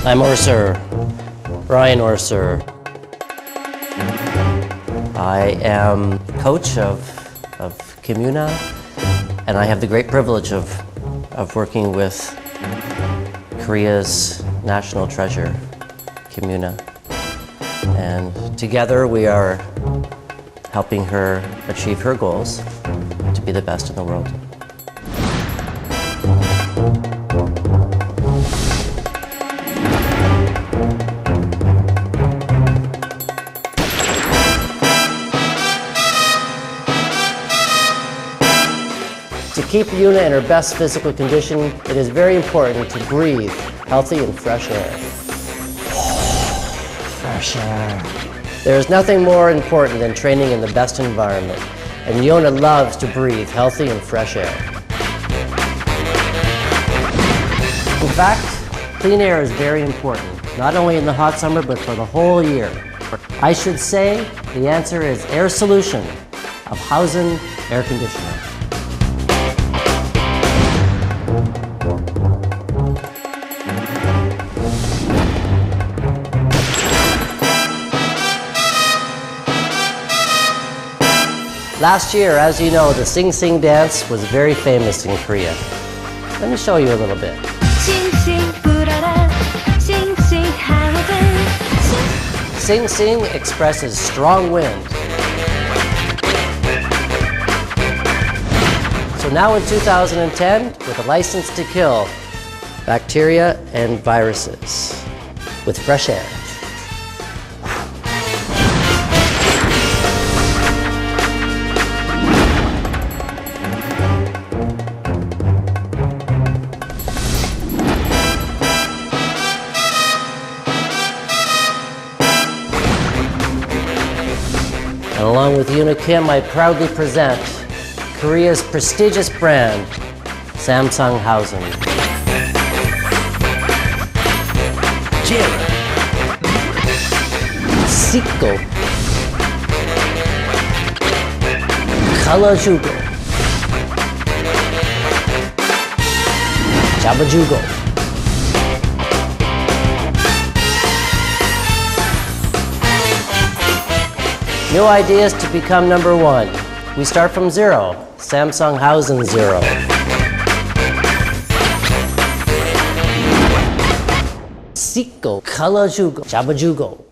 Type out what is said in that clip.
I'm Orser, Ryan Orser. I am coach of Kim Yoona, and I have the great privilege of working with Korea's national treasure, Kim Yoona. And together we are helping her achieve her goals to be the best in the world. To keep Yoona in her best physical condition, it is very important to breathe healthy and fresh air. Fresh air. There is nothing more important than training in the best environment, and Yoona loves to breathe healthy and fresh air. In fact, clean air is very important, not only in the hot summer, but for the whole year. I should say the answer is Air Solution of Hausen Air Conditioner. Last year, as you know, the Sing Sing dance was very famous in Korea. Let me show you a little bit. Sing Sing expresses strong wind. So now in 2010, with a license to kill bacteria and viruses with fresh air. And along with Yoona Kim, I proudly present Korea's prestigious brand, Samsung Hausen. Jira. Siko. Kalajugo. Jabajugo. New ideas to become number one. We start from zero. Samsung Hausen Zero. Siko, Kalajugo, Jabajugo.